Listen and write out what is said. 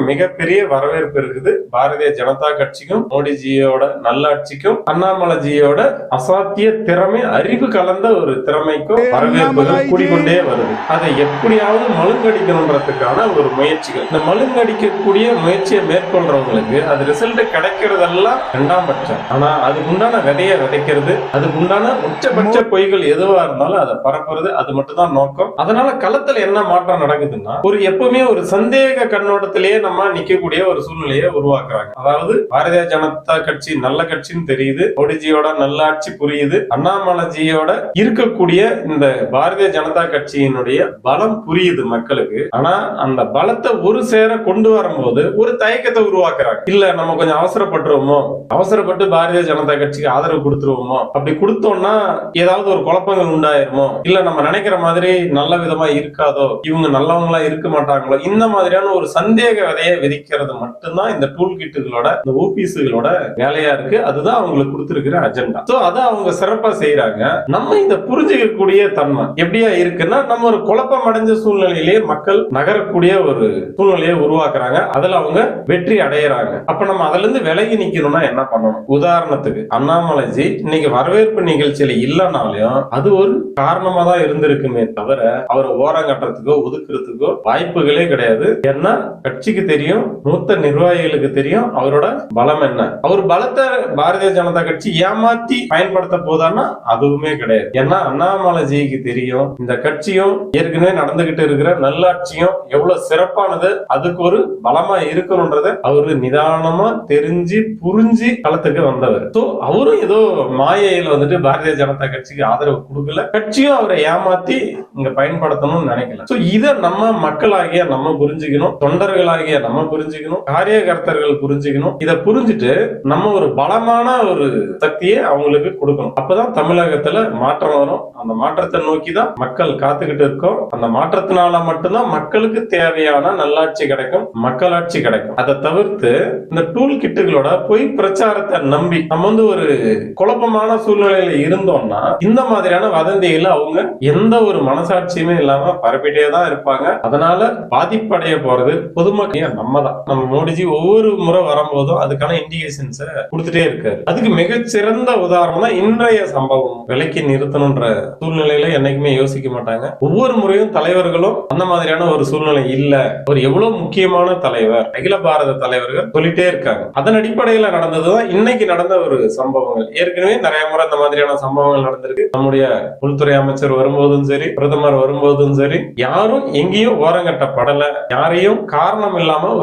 மிகப்பெரிய வரவேற்பு இருக்குது. பாரதிய ஜனதா கட்சிக்கும், மோடிஜியோட நல்லாட்சிக்கும், அண்ணாமலைஜியோட அசாத்திய திறமை, அறிவு கலந்த ஒரு திறமைக்கும் வரவேற்புகள் கூடிக்கொண்டே வருது. அதை எப்படியாவது மழுங்கடிக்கணுன்றதுக்கான ஒரு முயற்சிகள். இந்த மழுங்கடிக்கக்கூடிய முயற்சியை மேற்கொள்றவங்களுக்கு அது ரிசல்ட் கிடைக்கிறதெல்லாம் இரண்டாம் பட்சம். ஆனா அதுக்குண்டான விதையை விதைக்கிறது, அதுக்குண்டான உச்சபட்ச பொய்கள் எதுவா இருந்தாலும் அதை பரப்புறது, அது மட்டும் தான் நோக்கம். அதனால களத்துல என்ன மாற்றம் நடக்குதுன்னா, எப்பவுமே ஒரு சந்தேக கண்ணோட்டத்திலேயே நம்ம நிக்கக்கூடிய ஒரு சூழ்நிலையை உருவாக்குறாங்க. அதாவது பாரதிய ஜனதா கட்சி நல்ல கட்சின்னு தெரியுது, மோடிஜியோட நல்லாட்சி புரியுது, அண்ணாமலைஜியோட இருக்கக்கூடிய இந்த பாரதிய ஜனதா கட்சியினுடைய பலம் புரியுது மக்களுக்கு. ஆனா அந்த பலத்தை ஒரு சேர கொண்டு வரும்போது ஒரு தயக்கத்தை உருவாக்குறாங்க. இல்ல நம்ம கொஞ்சம் அவசரப்பட்டுருவோமோ, அவசரப்பட்டு பாரதிய ஜனதா கட்சிக்கு ஆதரவு கொடுத்துருவோமோ, அப்படி கொடுத்தோம்னா ஏதாவது ஒரு குழப்பங்கள் உண்டாயிருமோ, இல்ல நம்ம நினைக்கிற மாதிரி நல்ல விதமா இருக்காதோ, இவங்க நல்லவங்களா இருக்க மாட்டாங்களோ, இந்த மாதிரியான ஒரு சந்தேக விதையை விதிக்கிறது மட்டும்தான் இந்த டூல் கிட்டுகளோட, இந்த ஓபிஸ்களோட வேலையா இருக்கு. அதுதான் அவங்களுக்கு கொடுத்திருக்கிற அஜெண்டா. சோ அதை அவங்க சிறப்பா செய்யறாங்க. நம்ம இந்த புரிஞ்சுக்கக்கூடிய தன்மை எப்படியா இருக்குன்னா, நம்ம ஒரு குழப்பம் அடைஞ்ச சூழ்நிலையிலேயே மக்கள் நகரக்கூடிய ஒரு சூழ்நிலையை உருவாக்குறாங்க. அதுல அவங்க வெற்றி அடையறாங்க. அப்ப நம்ம அதுல இருந்து விலகி நிக்கணும்னா என்ன பண்ணணும்? உதாரணத்துக்கு அண்ணாமலைஜி இன்னைக்கு வரவேற்பு நிகழ்ச்சியில இல்லைனாலும் அது ஒரு காரணமா தான் இருந்திருக்குமே தவிர அவரை ஓரம் கட்டுறதுக்கோ ஒதுக்குறதுக்கோ வாய்ப்புகளே கிடையாது. ஏன்னா கட்சிக்கு தெரியும், மூத்த நிர்வாகிகளுக்கு தெரியும் அவரோட பலம் என்ன. அவர் பலத்தை பாரதிய ஜனதா கட்சி ஏமாத்தி பயன்படுத்த போதான்னா அதுவுமே கிடையாது. ஏன்னா அண்ணாமலைஜிக்கு தெரியும் இந்த கட்சியும் ஏற்கனவே நடந்துகிட்டு இருக்கிற நல்லாட்சியும் எவ்வளவு சிறப்பானது, அதுக்கு ஒரு பலமா இருக்கணும்ன்றத அவரு நிதானமா தெரிஞ்சு புரிஞ்சு களத்துக்கு வந்தவர். அவரும் ஏதோ மாயையில வந்துட்டு பாரதிய ஜனதா கட்சிக்கு ஆதரவு கொடுக்கல, கட்சியும் அவரை ஏமாத்தி இங்க பயன்படுத்தணும்னு நினைக்கல. இத நம்ம மக்களாகிய நம்ம புரிஞ்சுக்கணும், தொண்டர்களாகிய நம்ம புரிஞ்சுக்கணும், காரியகர்த்தர்கள் புரிஞ்சுக்கணும். இதை புரிஞ்சுட்டு நம்ம ஒரு பலமான ஒரு சக்தியை அவங்களுக்கு கொடுக்கணும். அப்பதான் தமிழகத்துல மாற்றம் வரும். அந்த மாற்றத்தை நோக்கி தான் மக்கள் காத்துக்கிட்டு இருக்கோம். அந்த மாற்றத்தினால மட்டும்தான் மக்களுக்கு தேவையான நல்லாட்சி கிடைக்கும், மக்களாட்சி கிடைக்கும். அதை தவிர்த்து இந்த டூல் கிட்டுகளோட பொய் பிரச்சாரத்தை நம்பி நம்ம ஒரு குழப்பமான சூழ்நிலையில இருந்தோம்னா இந்த மாதிரியான வதந்திகளை அவங்க எந்த ஒரு மனசாட்சியுமே இல்லாம பரப்பிட்டே தான் இருப்பாங்க. அதனால பாதிப்படைய போறது பொதுமக்கள் நம்ம தான். நம்ம மோடிஜி ஒவ்வொரு முறை வரும்போதும் அதுக்கான இண்டிகேஷன்ஸ் கொடுத்துட்டே இருக்காரு. அதுக்கு மிகச்சிறந்த உதாரணம் தான் இன்றைய சம்பவம். விலைக்கு நிறுத்தணும்ன்ற சூழ்நிலையில என்னைக்குமே யோசிக்க மாட்டாங்க. ஒவ்வொரு முறையும் தலைவர்களும் அந்த மாதிரியான ஒரு சூழ்நிலை இல்ல, ஒரு எவ்வளவு முக்கியமான தலைவர், அகில பாரத தலைவர்கள் சொல்லிட்டே இருக்காங்க. அதன் அடிப்படையில நடந்ததுதான் இன்னைக்கு நடந்த ஒரு சம்பவங்கள். ஏற்கனவே நிறைய முறை இந்த மாதிரியான சம்பவங்கள் நடந்திருக்கு. நம்முடைய உள்துறை அமைச்சர் வரும்போதும் சரி, பிரதமர் வரும்போதும் சரி, யாரும் எங்கேயும் ஓரங்கட்டப்படல, யாரையும் காரணம் இல்லாம